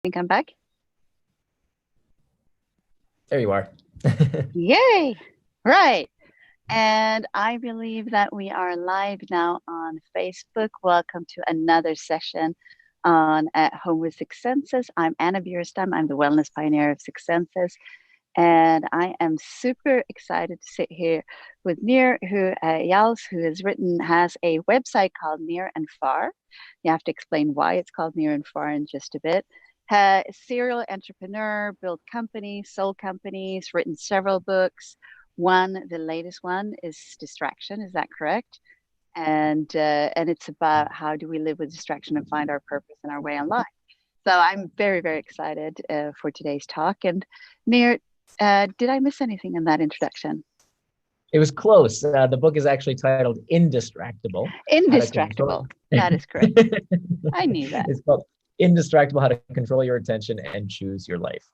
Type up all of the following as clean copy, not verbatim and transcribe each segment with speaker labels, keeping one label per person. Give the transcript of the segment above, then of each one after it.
Speaker 1: Think I'm back?
Speaker 2: There you are.
Speaker 1: Yay! Right. And I believe that we are live now on Facebook. Welcome to another session on At Home with Six Senses. I'm Anna Bierstam. I'm the wellness pioneer of Six Senses. And I am super excited to sit here with Neer, who Jals, who has a website called Near and Far. You have to explain why it's called Near and Far in just a bit. Serial entrepreneur, built companies, sold companies, written several books. The latest one is Distraction. Is that correct? And it's about how do we live with distraction and find our purpose and our way in life. So I'm very, very excited for today's talk. And Near, did I miss anything in that introduction?
Speaker 2: It was close. The book is actually titled Indistractable. How to control.
Speaker 1: Indistractable. That is correct. I knew that.
Speaker 2: It's called Indistractable: How to Control Your Attention and Choose Your Life.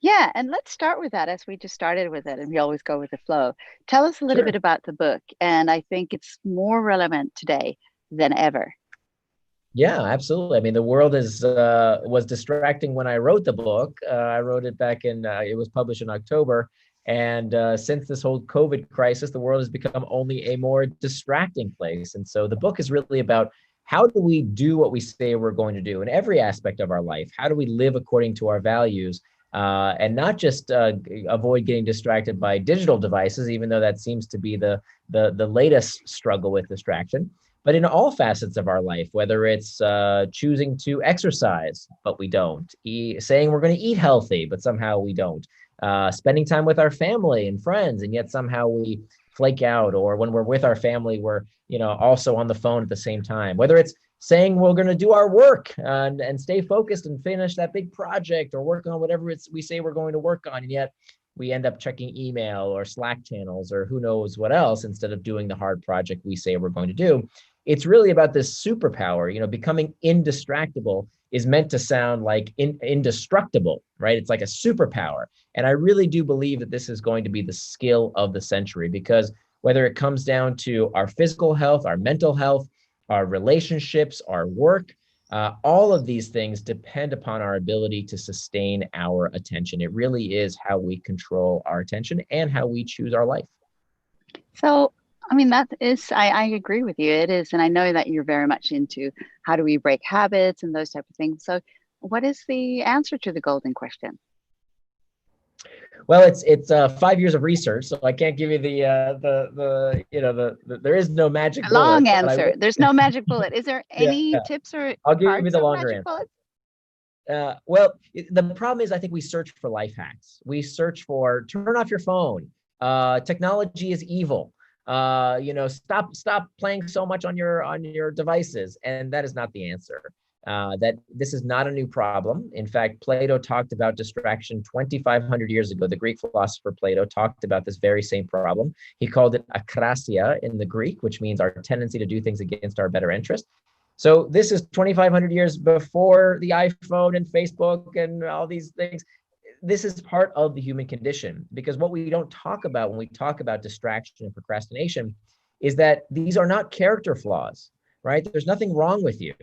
Speaker 1: Yeah, and let's start with that as we just started with it, and we always go with the flow. Tell us a little
Speaker 2: Sure.
Speaker 1: bit about the book, and I think it's more relevant today than ever.
Speaker 2: Yeah, absolutely. I mean, the world is was distracting when I wrote the book. I wrote it back in. It was published in October, and since this whole COVID crisis, the world has become only a more distracting place. And so the book is really about how do we do what we say we're going to do in every aspect of our life? How do we live according to our values? And not just avoid getting distracted by digital devices, even though that seems to be the latest struggle with distraction, but in all facets of our life, whether it's choosing to exercise, but we don't, saying we're going to eat healthy, but somehow we don't, spending time with our family and friends, and yet somehow we flake out, or when we're with our family, we're also on the phone at the same time, whether it's saying we're going to do our work and stay focused and finish that big project or work on whatever we say we're going to work on, and yet we end up checking email or Slack channels or who knows what else instead of doing the hard project we say we're going to do. It's really about this superpower. Becoming indistractable is meant to sound like indestructible, right? It's like a superpower. And I really do believe that this is going to be the skill of the century, because whether it comes down to our physical health, our mental health, our relationships, our work, all of these things depend upon our ability to sustain our attention. It really is how we control our attention and how we choose our life.
Speaker 1: So, I mean, I agree with you. It is. And I know that you're very much into how do we break habits and those type of things. So, what is the answer to the golden question?
Speaker 2: Well, it's 5 years of research, so I can't give you the there is no magic
Speaker 1: A long
Speaker 2: bullet, but I
Speaker 1: answer.
Speaker 2: will.
Speaker 1: There's no magic bullet. Is there
Speaker 2: Yeah,
Speaker 1: any tips or
Speaker 2: I'll give you
Speaker 1: parts
Speaker 2: the
Speaker 1: of
Speaker 2: longer
Speaker 1: magic
Speaker 2: answer.
Speaker 1: bullets?
Speaker 2: The problem is, I think we search for life hacks. We search for turn off your phone. Technology is evil. Stop playing so much on your devices, and that is not the answer. That this is not a new problem. In fact, Plato talked about distraction 2,500 years ago. The Greek philosopher Plato talked about this very same problem. He called it akrasia in the Greek, which means our tendency to do things against our better interest. So this is 2,500 years before the iPhone and Facebook and all these things. This is part of the human condition, because what we don't talk about when we talk about distraction and procrastination is that these are not character flaws, right? There's nothing wrong with you.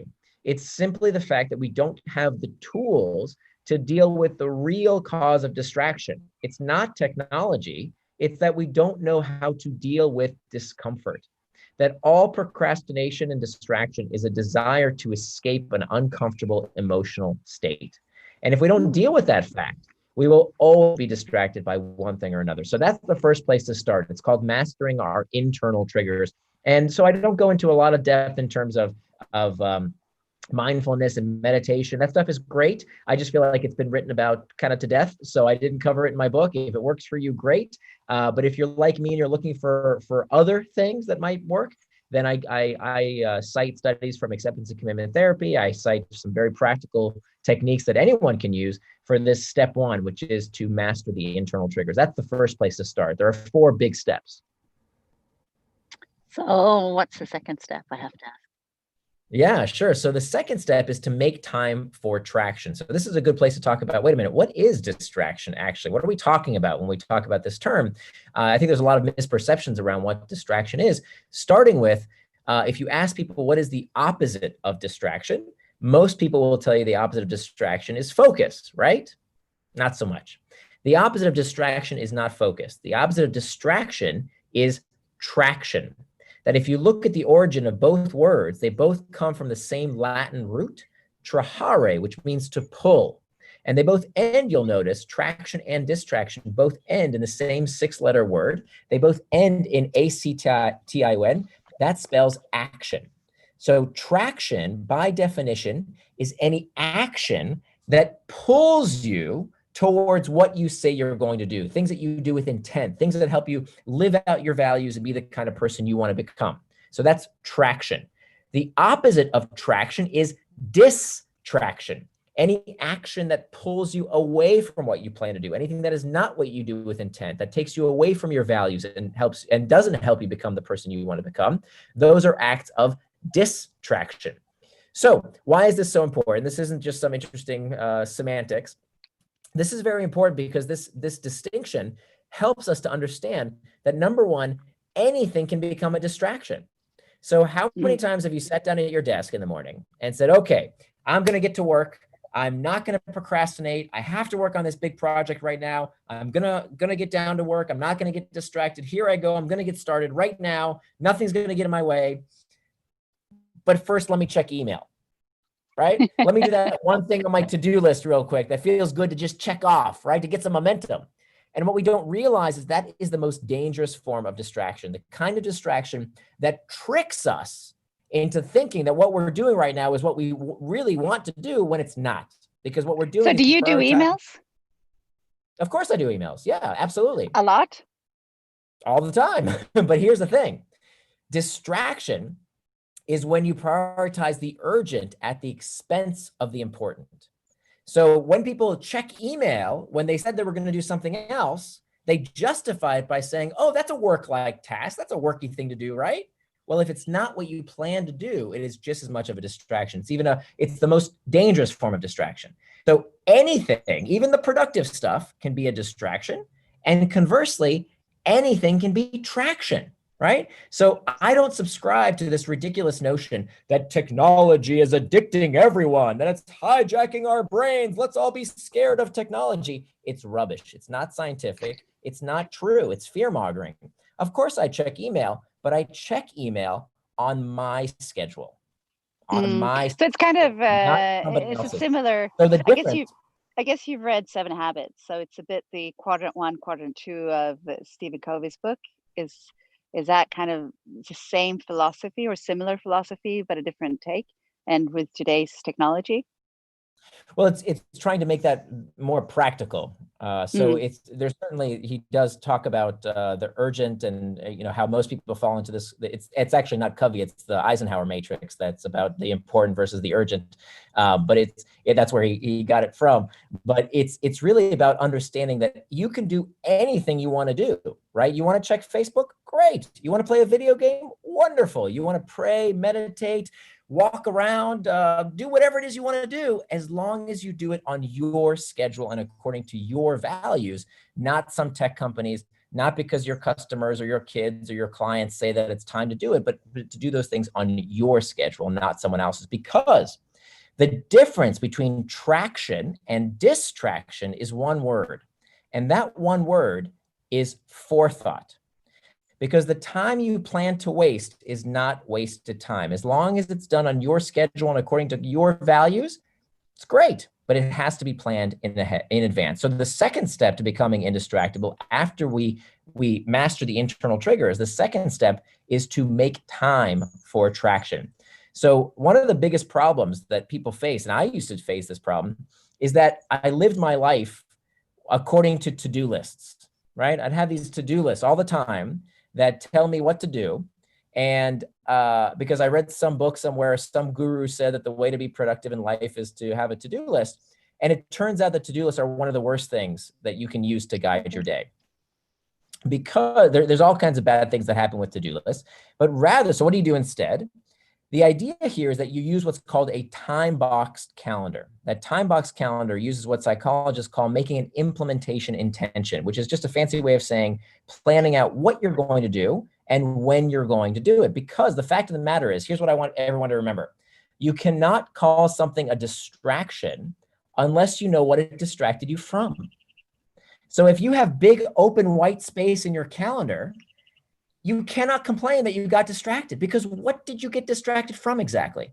Speaker 2: It's simply the fact that we don't have the tools to deal with the real cause of distraction. It's not technology. It's that we don't know how to deal with discomfort. That all procrastination and distraction is a desire to escape an uncomfortable emotional state. And if we don't
Speaker 1: Hmm.
Speaker 2: deal with that fact, we will always be distracted by one thing or another. So that's the first place to start. It's called mastering our internal triggers. And so I don't go into a lot of depth in terms of mindfulness and meditation. That stuff is great. I just feel like it's been written about kind of to death, so I didn't cover it in my book. If it works for you, great. But if you're like me and you're looking for other things that might work, then I cite studies from acceptance and commitment therapy. I cite some very practical techniques that anyone can use for this step one, which is to master the internal triggers. That's the first place to start. There are 4 big steps.
Speaker 1: So, what's the second step? I have to ask.
Speaker 2: Yeah, sure. So the second step is to make time for traction. So this is a good place to talk about, wait a minute, what is distraction actually? What are we talking about when we talk about this term? I think there's a lot of misperceptions around what distraction is, starting with if you ask people what is the opposite of distraction, Most people will tell you the opposite of distraction is focus, right? Not so much. The opposite of distraction is not focus. The opposite of distraction is traction. That if you look at the origin of both words, they both come from the same Latin root, trahare, which means to pull. And they both end, you'll notice, traction and distraction both end in the same 6-letter word. They both end in A-C-T-I-O-N. That spells action. So traction, by definition, is any action that pulls you towards what you say you're going to do, things that you do with intent, things that help you live out your values and be the kind of person you want to become. So that's traction. The opposite of traction is distraction. Any action that pulls you away from what you plan to do, anything that is not what you do with intent, that takes you away from your values and helps and doesn't help you become the person you want to become, those are acts of distraction. So why is this so important? This isn't just some interesting semantics. This is very important because this distinction helps us to understand that, number one, anything can become a distraction. So how many times have you sat down at your desk in the morning and said, okay, I'm going to get to work. I'm not going to procrastinate. I have to work on this big project right now. I'm going to get down to work. I'm not going to get distracted. Here I go. I'm going to get started right now. Nothing's going to get in my way. But first, let me check email. Right? Let me do that one thing on my to-do list real quick that feels good to just check off, right? To get some momentum. And what we don't realize is that is the most dangerous form of distraction, the kind of distraction that tricks us into thinking that what we're doing right now is what we really want to do when it's not. Because what we're doing
Speaker 1: So do you do emails?
Speaker 2: Of course I do emails. Yeah, absolutely.
Speaker 1: A lot?
Speaker 2: All the time. But here's the thing. Distraction is when you prioritize the urgent at the expense of the important. So when people check email, when they said they were going to do something else, they justify it by saying, oh, that's a work-like task. That's a worky thing to do, right? Well, if it's not what you plan to do, it is just as much of a distraction. It's the most dangerous form of distraction. So anything, even the productive stuff, can be a distraction. And conversely, anything can be traction. Right? So I don't subscribe to this ridiculous notion that technology is addicting everyone, that it's hijacking our brains. Let's all be scared of technology. It's rubbish. It's not scientific. It's not true. It's fear-mongering. Of course I check email, but I check email on my schedule.
Speaker 1: So it's kind of it's a similar.
Speaker 2: So the difference.
Speaker 1: I guess you've read 7 Habits. So it's a bit the quadrant 1, quadrant 2 of Stephen Covey's book. Is that kind of the same philosophy or similar philosophy, but a different take? And with today's technology?
Speaker 2: Well, it's trying to make that more practical. There's certainly, he does talk about the urgent and how most people fall into this. It's actually not Covey, it's the Eisenhower matrix that's about the important versus the urgent. But that's where he got it from. But it's really about understanding that you can do anything you want to do, right? You want to check Facebook? Great. You want to play a video game? Wonderful. You want to pray, meditate, walk around, do whatever it is you want to do, as long as you do it on your schedule and according to your values, not some tech companies, not because your customers or your kids or your clients say that it's time to do it, but to do those things on your schedule, not someone else's. Because the difference between traction and distraction is one word. And that one word is forethought. Because the time you plan to waste is not wasted time. As long as it's done on your schedule and according to your values, it's great, but it has to be planned in advance. So the second step to becoming indistractable after we master the internal triggers, the second step is to make time for traction. So one of the biggest problems that people face, and I used to face this problem, is that I lived my life according to to-do lists, right? I'd have these to-do lists all the time that tell me what to do. And because I read some book somewhere, some guru said that the way to be productive in life is to have a to-do list. And it turns out that to-do lists are one of the worst things that you can use to guide your day. Because there's all kinds of bad things that happen with to-do lists. But rather, so what do you do instead? The idea here is that you use what's called a time-boxed calendar. That time-boxed calendar uses what psychologists call making an implementation intention, which is just a fancy way of saying planning out what you're going to do and when you're going to do it. Because the fact of the matter is, here's what I want everyone to remember. You cannot call something a distraction unless you know what it distracted you from. So if you have big open white space in your calendar, you cannot complain that you got distracted, because what did you get distracted from exactly?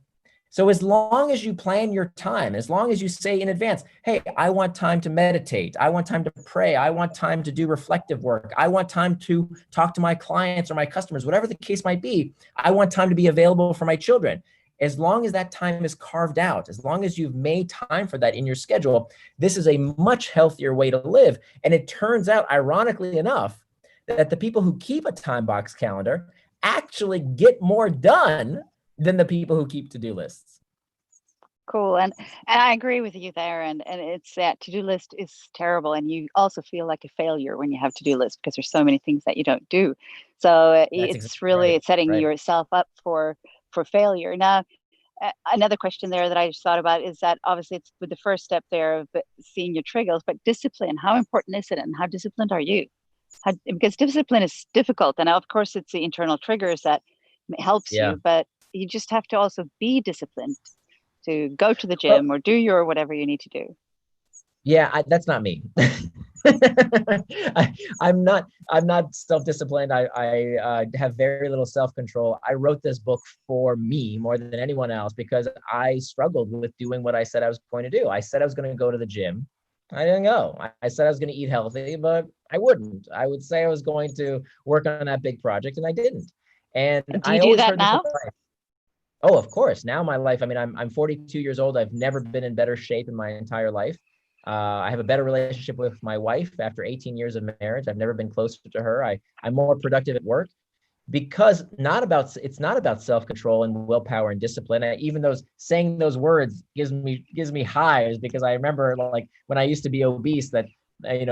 Speaker 2: So as long as you plan your time, as long as you say in advance, hey, I want time to meditate, I want time to pray, I want time to do reflective work, I want time to talk to my clients or my customers, whatever the case might be, I want time to be available for my children. As long as that time is carved out, as long as you've made time for that in your schedule, this is a much healthier way to live. And it turns out, ironically enough, that the people who keep a time box calendar actually get more done than the people who keep to-do lists.
Speaker 1: Cool. And I agree with you there. And it's that to-do list is terrible. And you also feel like a failure when you have to-do list because there's so many things that you don't do. So
Speaker 2: That's
Speaker 1: it's
Speaker 2: exactly right.
Speaker 1: really setting
Speaker 2: Right.
Speaker 1: yourself up for failure. Now, another question there that I just thought about is that obviously it's with the first step there of seeing your triggers, but discipline, how important is it and how disciplined are you? Because discipline is difficult. And of course, it's the internal triggers that helps
Speaker 2: Yeah.
Speaker 1: you, but you just have to also be disciplined to go to the
Speaker 2: Well,
Speaker 1: gym or do your whatever you need to do.
Speaker 2: yeah, that's not me. I'm not self-disciplined. I have very little self-control. I wrote this book for me more than anyone else because I struggled with doing what I said I was going to do. I said I was going to go to the gym. I didn't go. I said I was going to eat healthy, but I wouldn't. I would say I was going to work on that big project, and I didn't. And
Speaker 1: And do
Speaker 2: I
Speaker 1: you do
Speaker 2: always
Speaker 1: that
Speaker 2: heard this
Speaker 1: now?
Speaker 2: advice. Oh, of course. Now my life, I mean, I'm 42 years old. I've never been in better shape in my entire life. I have a better relationship with my wife after 18 years of marriage. I've never been closer to her. I'm more productive at work because it's not about self-control and willpower and discipline. Even those saying those words gives me highs, because I remember, like, when I used to be obese, that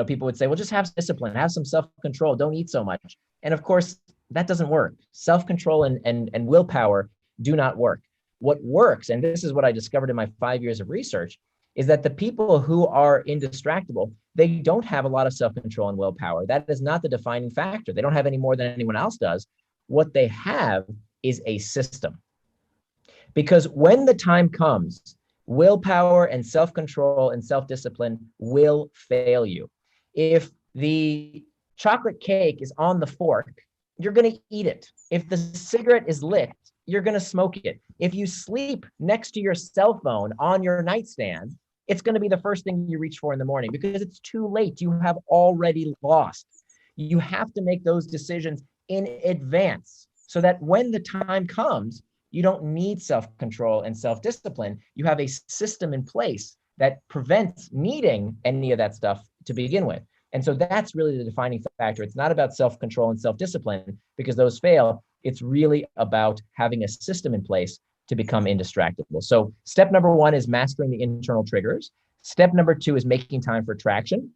Speaker 2: people would say, well, just have discipline, have some self-control, don't eat so much. And of course, that doesn't work. Self-control and willpower do not work. What works, and this is what I discovered in my 5 years of research, is that the people who are indistractable, they don't have a lot of self-control and willpower. That is not the defining factor. They don't have any more than anyone else does. What they have is a system. Because when the time comes, willpower and self-control and self-discipline will fail you. If the chocolate cake is on the fork, you're going to eat it. If the cigarette is lit, you're going to smoke it. If you sleep next to your cell phone on your nightstand, it's going to be the first thing you reach for in the morning because it's too late. You have already lost. You have to make those decisions in advance so that when the time comes, you don't need self-control and self-discipline. You have a system in place that prevents needing any of that stuff to begin with. And so that's really the defining factor. It's not about self-control and self-discipline because those fail. It's really about having a system in place to become indistractable. So step number one is mastering the internal triggers. Step number two is making time for traction.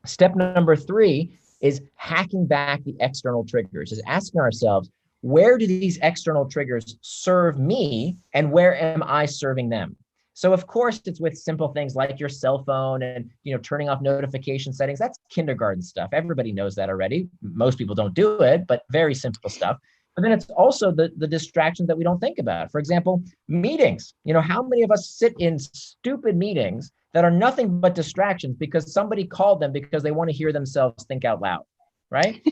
Speaker 2: Step number three is hacking back the external triggers, is asking ourselves, where do these external triggers serve me and where am I serving them? So of course it's with simple things like your cell phone and turning off notification settings. That's kindergarten stuff. Everybody knows that already. Most people don't do it, but very simple stuff. But then it's also the distractions that we don't think about. For example, meetings. How many of us sit in stupid meetings that are nothing but distractions because somebody called them because they want to hear themselves think out loud, right?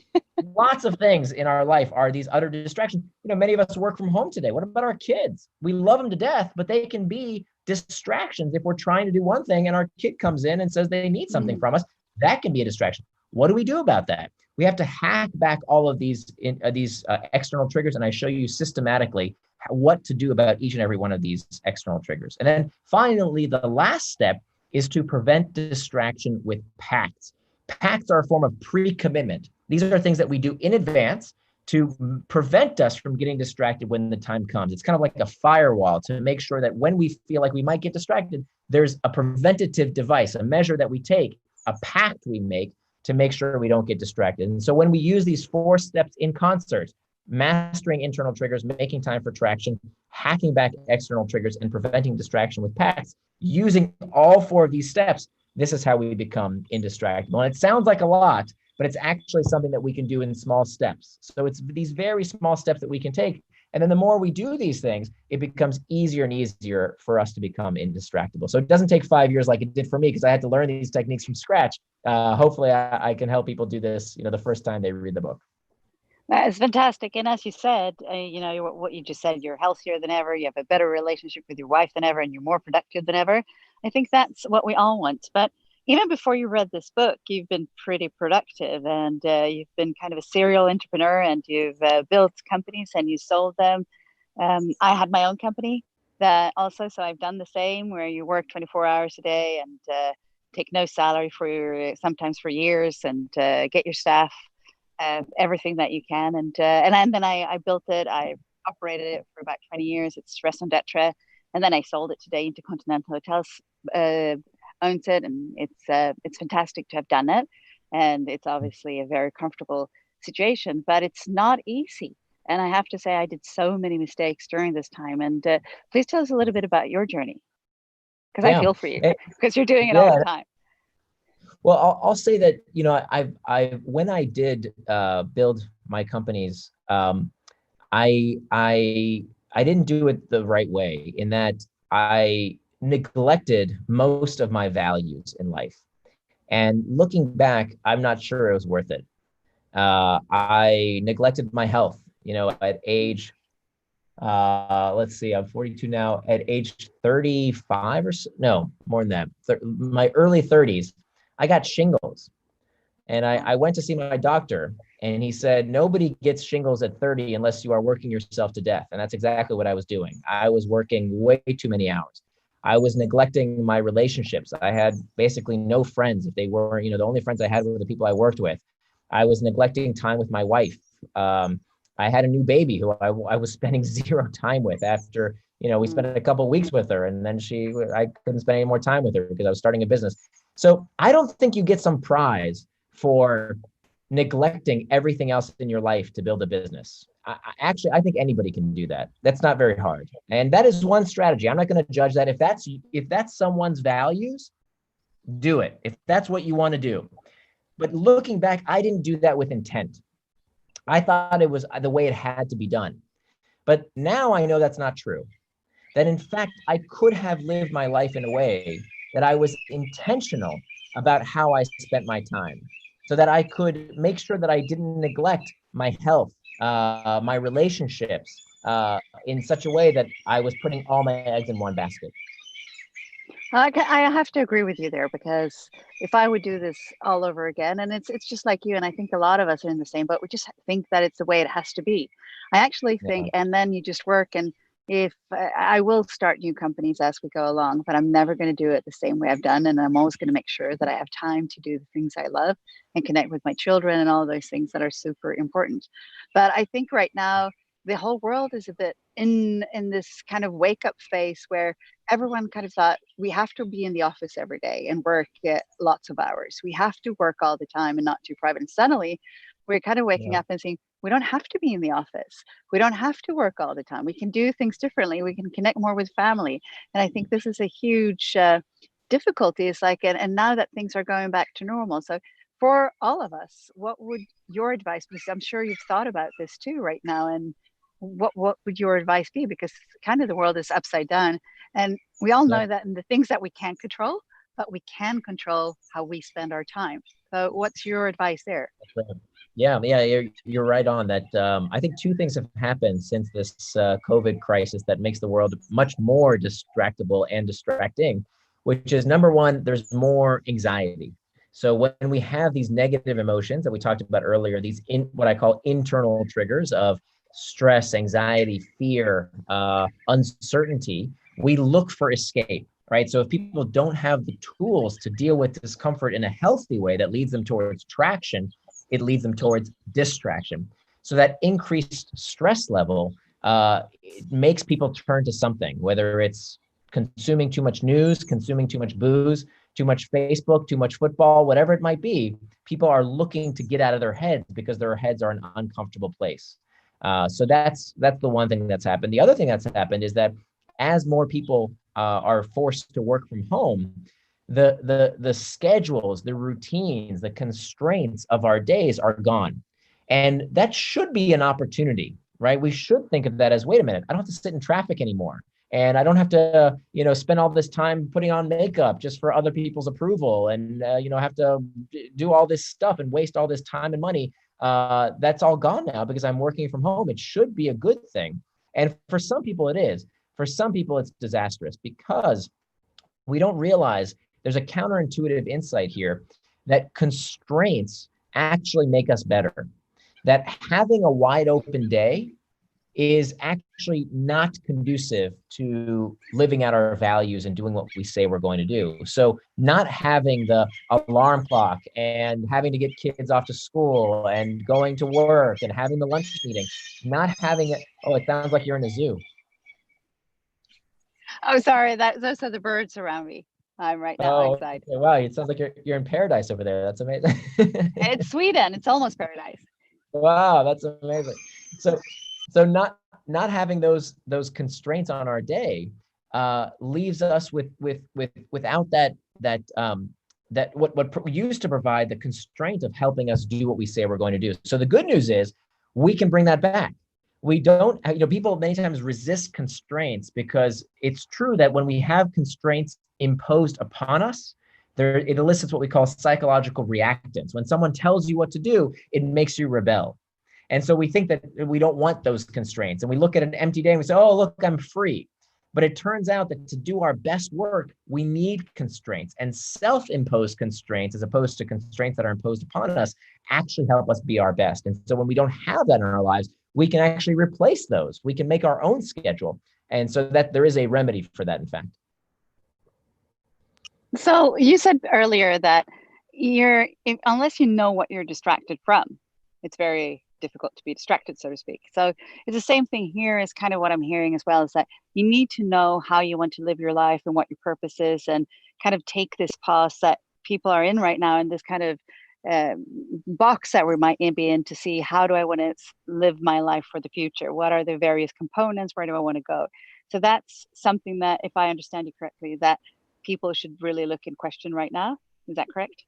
Speaker 2: Lots of things in our life are these utter distractions. Many of us work from home today. What about our kids? We love them to death, but they can be distractions if we're trying to do one thing and our kid comes in and says they need something from us. That can be a distraction. What do we do about that? We have to hack back all of these external triggers, and I show you systematically what to do about each and every one of these external triggers. And then finally, the last step is to prevent distraction with pacts. Pacts are a form of pre-commitment. These are things that we do in advance to prevent us from getting distracted when the time comes. It's kind of like a firewall to make sure that when we feel like we might get distracted, there's a preventative device, a measure that we take, a pact we make sure we don't get distracted. And so when we use these 4 steps in concert, mastering internal triggers, making time for traction, hacking back external triggers, and preventing distraction with pacts, using all 4 of these steps, this is how we become indistractable. And it sounds like a lot, but it's actually something that we can do in small steps. So it's these very small steps that we can take. And then the more we do these things, it becomes easier and easier for us to become indistractable. So it doesn't take 5 years like it did for me, because I had to learn these techniques from scratch. Hopefully I can help people do this, the first time they read the book.
Speaker 1: That is fantastic. And as you said, what you just said, you're healthier than ever. You have a better relationship with your wife than ever, and you're more productive than ever. I think that's what we all want. But even before you read this book, you've been pretty productive, and you've been kind of a serial entrepreneur, and you've built companies and you sold them. I had my own company that also, so I've done the same, where you work 24 hours a day and take no salary for sometimes for years, and get your staff everything that you can. And then I built it. I operated it for about 20 years. It's Raison d'etre. And then I sold it today into Intercontinental Hotels, owns it, and it's fantastic to have done it. And it's obviously a very comfortable situation, but it's not easy. And I have to say, I did so many mistakes during this time. And please tell us a little bit about your journey, because I
Speaker 2: Yeah.
Speaker 1: feel for you, because you're doing it all
Speaker 2: Yeah.
Speaker 1: the time.
Speaker 2: Well, I'll say that, when I did build my companies, I didn't do it the right way, in that I neglected most of my values in life. And looking back, I'm not sure it was worth it. I neglected my health, at age, let's see, I'm 42 now. At age 35 or so, no, more than that, my early 30s, I got shingles. And I went to see my doctor, and he said, nobody gets shingles at 30 unless you are working yourself to death. And that's exactly what I was doing. I was working way too many hours. I was neglecting my relationships. I had basically no friends. If they were, the only friends I had were the people I worked with. I was neglecting time with my wife. I had a new baby who I was spending zero time with after, we spent a couple of weeks with her, and then I couldn't spend any more time with her because I was starting a business. So I don't think you get some prize for neglecting everything else in your life to build a business. I think anybody can do that. That's not very hard. And that is one strategy. I'm not going to judge that. If that's someone's values, do it. If that's what you want to do. But looking back, I didn't do that with intent. I thought it was the way it had to be done. But now I know that's not true. That in fact, I could have lived my life in a way that I was intentional about how I spent my time, so that I could make sure that I didn't neglect my health, my relationships, in such a way that I was putting all my eggs in one basket.
Speaker 1: I have to agree with you there, because if I would do this all over again, and it's just like you, and I think a lot of us are in the same boat. We just think that it's the way it has to be. I actually think,
Speaker 2: Yeah.
Speaker 1: and then you just work. And if I will start new companies as we go along, but I'm never going to do it the same way I've done, and I'm always going to make sure that I have time to do the things I love and connect with my children and all those things that are super important. But I think right now the whole world is a bit in this kind of wake up phase, where everyone kind of thought we have to be in the office every day and work lots of hours. We have to work all the time and not too private. And suddenly we're kind of waking
Speaker 2: Yeah.
Speaker 1: up and saying, we don't have to be in the office. We don't have to work all the time. We can do things differently. We can connect more with family. And I think this is a huge difficulty. It's like, and now that things are going back to normal. So for all of us, what would your advice be? Because I'm sure you've thought about this too right now. And what would your advice be? Because kind of the world is upside down, and we all
Speaker 2: Yeah.
Speaker 1: know that in the things that we can't control, but we can control how we spend our time. So what's your advice there?
Speaker 2: Yeah, you're right on that. I think two things have happened since this COVID crisis that makes the world much more distractible and distracting, which is number one, there's more anxiety. So when we have these negative emotions that we talked about earlier, these what I call internal triggers of stress, anxiety, fear, uncertainty, we look for escape, right? So if people don't have the tools to deal with discomfort in a healthy way that leads them towards traction, it leads them towards distraction. So that increased stress level, it makes people turn to something, whether it's consuming too much news, consuming too much booze, too much Facebook, too much football, whatever it might be. People are looking to get out of their heads because their heads are an uncomfortable place. So that's the one thing that's happened. The other thing that's happened is that as more people are forced to work from home, the schedules, the routines, the constraints of our days are gone. And that should be an opportunity right? We should think of that as, wait a minute, I don't have to sit in traffic anymore. And I don't have to, spend all this time putting on makeup just for other people's approval, and, have to do all this stuff and waste all this time and money. That's all gone now because I'm working from home. It should be a good thing. And for some people, it is. For some people, it's disastrous because we don't realize there's a counterintuitive insight here that constraints actually make us better. That having a wide open day is actually not conducive to living out our values and doing what we say we're going to do. So not having the alarm clock and having to get kids off to school and going to work and having the lunch meeting, not having it. Oh, it sounds like you're in a zoo.
Speaker 1: Oh, sorry. Those are the birds around me. I'm right now
Speaker 2: Oh,
Speaker 1: outside.
Speaker 2: okay. Wow. It sounds like you're in paradise over there. That's amazing.
Speaker 1: It's Sweden. It's almost paradise.
Speaker 2: Wow, that's amazing. So not having those constraints on our day leaves us without that what used to provide the constraint of helping us do what we say we're going to do. So the good news is we can bring that back. We don't, people many times resist constraints because it's true that when we have constraints imposed upon us, it elicits what we call psychological reactance. When someone tells you what to do, it makes you rebel. And so we think that we don't want those constraints. And we look at an empty day and we say, oh, look, I'm free. But it turns out that to do our best work, we need constraints, and self-imposed constraints, as opposed to constraints that are imposed upon us, actually help us be our best. And so when we don't have that in our lives, we can actually replace those. We can make our own schedule. And so that there is a remedy for that, in fact.
Speaker 1: So you said earlier that unless you know what you're distracted from, it's very difficult to be distracted, so to speak. So it's the same thing here is kind of what I'm hearing as well, is that you need to know how you want to live your life and what your purpose is, and kind of take this pause that people are in right now in this kind of um, box that we might be in, to see how do I want to live my life for the future? What are the various components? Where do I want to go? So that's something that, if I understand you correctly, that people should really look and question right now. Is that correct?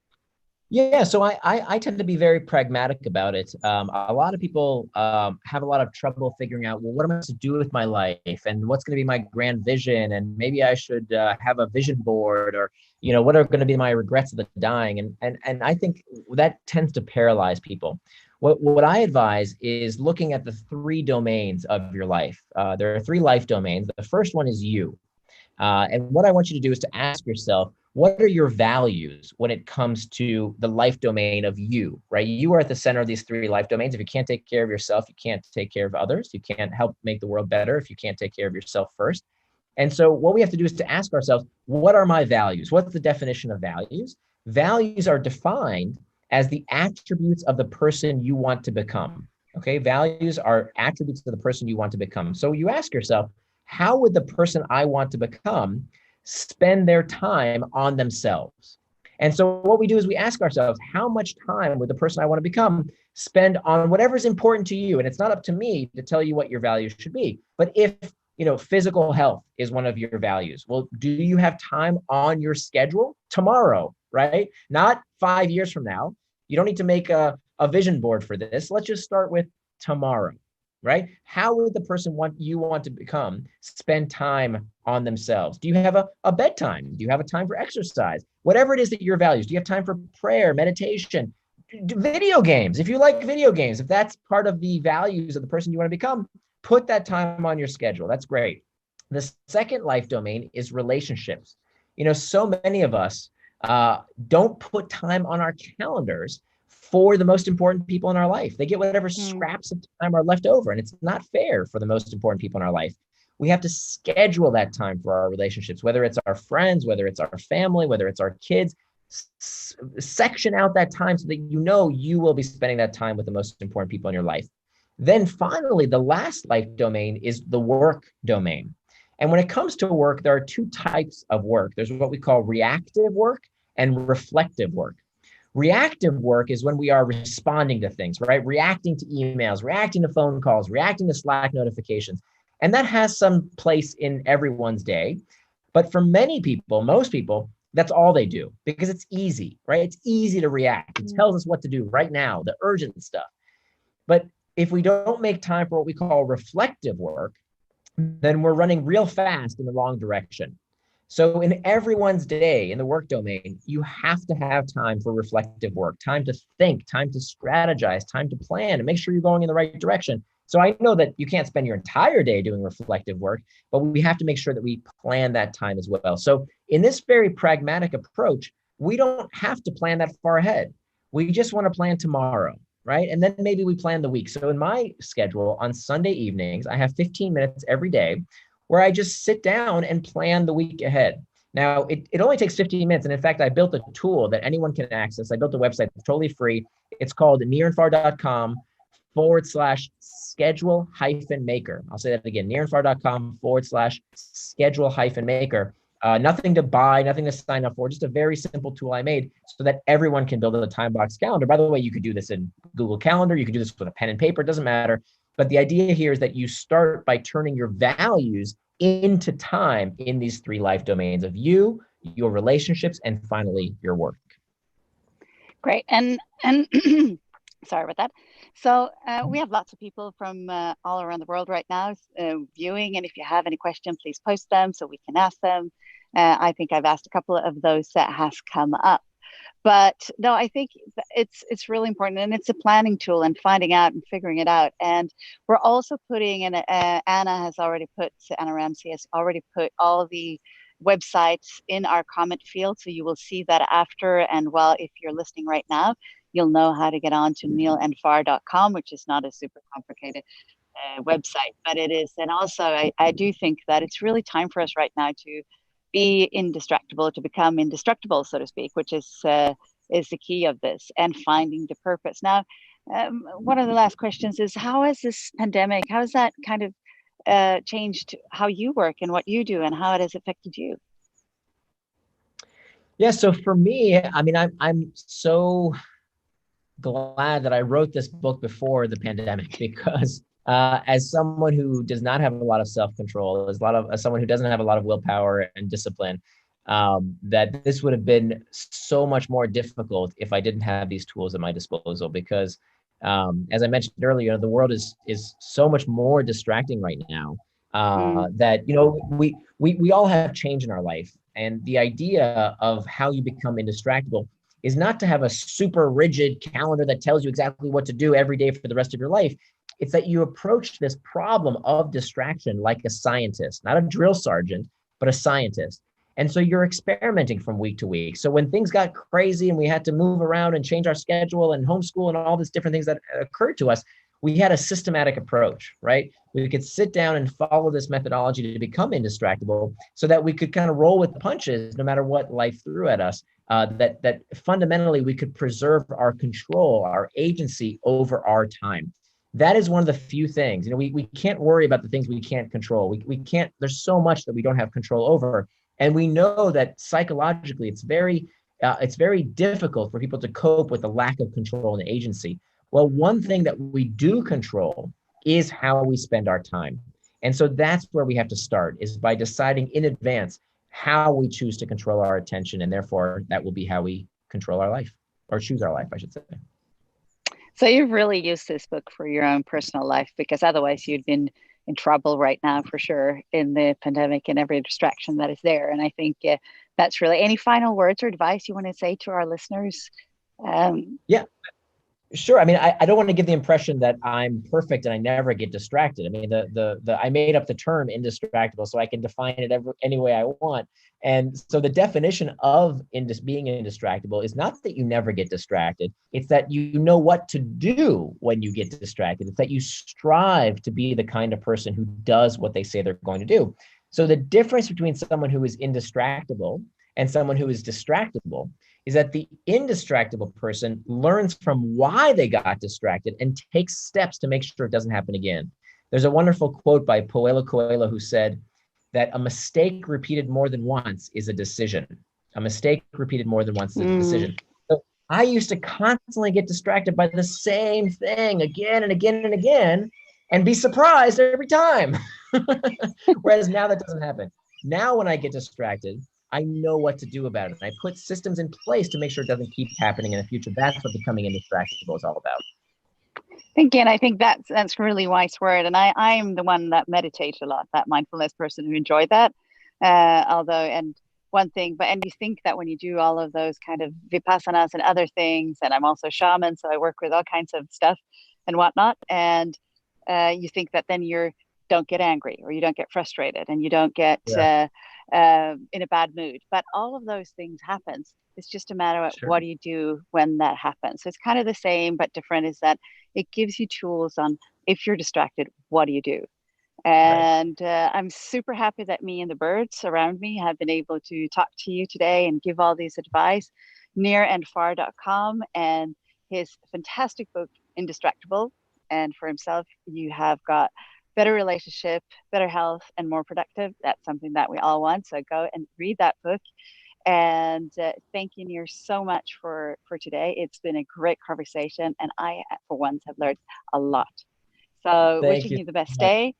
Speaker 2: Yeah, so I tend to be very pragmatic about it. A lot of people have a lot of trouble figuring out, well, what am I supposed to do with my life, and what's going to be my grand vision, and maybe I should have a vision board, or what are going to be my regrets of the dying, and I think that tends to paralyze people. What I advise is looking at the three domains of your life. There are three life domains. The first one is you. And what I want you to do is to ask yourself, what are your values when it comes to the life domain of you, right? You are at the center of these three life domains. If you can't take care of yourself, you can't take care of others. You can't help make the world better if you can't take care of yourself first. And so what we have to do is to ask ourselves, what are my values? What's the definition of values? Values are defined as the attributes of the person you want to become. Okay, values are attributes of the person you want to become. So you ask yourself, how would the person I want to become spend their time on themselves? And so what we do is we ask ourselves, how much time would the person I want to become spend on whatever's important to you? And it's not up to me to tell you what your values should be. But if physical health is one of your values, well, do you have time on your schedule tomorrow, right? Not 5 years from now. You don't need to make a vision board for this. Let's just start with tomorrow, right? How would the person you want to become spend time on themselves? Do you have a bedtime? Do you have a time for exercise? Whatever it is that your values, do you have time for prayer, meditation, video games? If you like video games, if that's part of the values of the person you want to become, put that time on your schedule. That's great. The second life domain is relationships. So many of us don't put time on our calendars for the most important people in our life. They get whatever scraps of time are left over, and it's not fair for the most important people in our life. We have to schedule that time for our relationships, whether it's our friends, whether it's our family, whether it's our kids. Section out that time so that you will be spending that time with the most important people in your life. Then finally, the last life domain is the work domain. And when it comes to work, there are two types of work. There's what we call reactive work and reflective work. Reactive work is when we are responding to things, right? Reacting to emails, reacting to phone calls, reacting to Slack notifications. And that has some place in everyone's day. But for many people, most people, that's all they do because it's easy, right? It's easy to react. It tells us what to do right now, the urgent stuff. But if we don't make time for what we call reflective work, then we're running real fast in the wrong direction. So in everyone's day in the work domain, you have to have time for reflective work, time to think, time to strategize, time to plan, and make sure you're going in the right direction. So I know that you can't spend your entire day doing reflective work, but we have to make sure that we plan that time as well. So in this very pragmatic approach, we don't have to plan that far ahead. We just want to plan tomorrow, right? And then maybe we plan the week. So in my schedule on Sunday evenings, I have 15 minutes every day where I just sit down and plan the week ahead. Now, it only takes 15 minutes. And in fact, I built a tool that anyone can access. I built a website that's totally free. It's called nearandfar.com/schedule hyphen maker. I'll say that again, nearandfar.com/schedule hyphen maker. Nothing to buy, nothing to sign up for, just a very simple tool I made so that everyone can build a time box calendar. By the way, you could do this in Google Calendar. You could do this with a pen and paper. It doesn't matter. But the idea here is that you start by turning your values into time in these three life domains of you, your relationships, and finally your work.
Speaker 1: Great. And sorry about that. So we have lots of people from all around the world right now viewing. And if you have any questions, please post them so we can ask them. I think I've asked a couple of those that has come up. But no, I think it's really important, and it's a planning tool and finding out and figuring it out. And we're also putting in, Anna Ramsey has already put all the websites in our comment field. So you will see that after. And well, if you're listening right now, you'll know how to get on to neelandfar.com, which is not a super complicated website, but it is. And also, I do think that it's really time for us right now to be indistractable, to become indestructible, so to speak, which is the key of this, and finding the purpose. Now, one of the last questions is, how has this pandemic, how has that kind of changed how you work and what you do, and how it has affected you?
Speaker 2: Yeah, so for me, I mean, I'm so glad that I wrote this book before the pandemic because as someone who does not have a lot of self-control, as someone who doesn't have a lot of willpower and discipline, that this would have been so much more difficult if I didn't have these tools at my disposal. Because as I mentioned earlier, the world is so much more distracting right now that we all have change in our life, and the idea of how you become indistractable is not to have a super rigid calendar that tells you exactly what to do every day for the rest of your life. It's that you approach this problem of distraction like a scientist, not a drill sergeant, but a scientist. And so you're experimenting from week to week. So when things got crazy and we had to move around and change our schedule and homeschool and all these different things that occurred to us, we had a systematic approach, right? We could sit down and follow this methodology to become indistractable so that we could kind of roll with the punches no matter what life threw at us. That fundamentally we could preserve our control, our agency over our time. That is one of the few things, we can't worry about the things we can't control. We can't, there's so much that we don't have control over. And we know that psychologically it's very difficult for people to cope with the lack of control and agency. Well, one thing that we do control is how we spend our time. And so that's where we have to start, is by deciding in advance how we choose to control our attention. And therefore, that will be how we control our life, or choose our life, I should say.
Speaker 1: So you've really used this book for your own personal life, because otherwise you'd been in trouble right now for sure in the pandemic and every distraction that is there. And I think that's really, any final words or advice you want to say to our listeners?
Speaker 2: Yeah. Sure. I mean, I don't want to give the impression that I'm perfect and I never get distracted. I mean, I made up the term indistractable so I can define it any way I want. And so the definition of being indistractable is not that you never get distracted. It's that you know what to do when you get distracted. It's that you strive to be the kind of person who does what they say they're going to do. So the difference between someone who is indistractable and someone who is distractible is that the indistractable person learns from why they got distracted and takes steps to make sure it doesn't happen again. There's a wonderful quote by Paulo Coelho who said that a mistake repeated more than once is a decision. A mistake repeated more than once is a decision. So I used to constantly get distracted by the same thing again and again and again and be surprised every time. Whereas now that doesn't happen. Now when I get distracted, I know what to do about it. And I put systems in place to make sure it doesn't keep happening in the future. That's what becoming indistractable is all about.
Speaker 1: Again, I think that's really wise word, and I'm the one that meditates a lot, that mindfulness person who enjoyed that. Although, and one thing, but and you think that when you do all of those kind of vipassanas and other things, and I'm also shaman, so I work with all kinds of stuff and whatnot, and you think that then you don't get angry or you don't get frustrated and you don't get
Speaker 2: Yeah,
Speaker 1: in a bad mood. But all of those things happens. It's just a matter of
Speaker 2: sure.
Speaker 1: what do you do when that happens. So it's kind of the same but different. Is that it gives you tools on if you're distracted, what do you do?
Speaker 2: Right.
Speaker 1: And I'm super happy that me and the birds around me have been able to talk to you today and give all these advice. Nearandfar.com and his fantastic book, Indistractable. And for himself, you have got better relationship, better health, and more productive. That's something that we all want. So go and read that book. And thank you, Near, so much for today. It's been a great conversation, and I, for once, have learned a lot. So,
Speaker 2: Thank
Speaker 1: wishing
Speaker 2: you
Speaker 1: you the best
Speaker 2: so much.
Speaker 1: day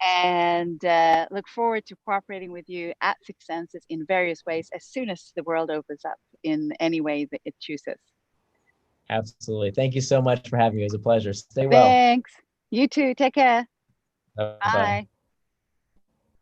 Speaker 1: and look forward to cooperating with you at Six Senses in various ways as soon as the world opens up in any way that it chooses.
Speaker 2: Absolutely. Thank you so much for having me. It was a pleasure. Stay well.
Speaker 1: Thanks. You too. Take care.
Speaker 2: Bye bye.
Speaker 1: Bye.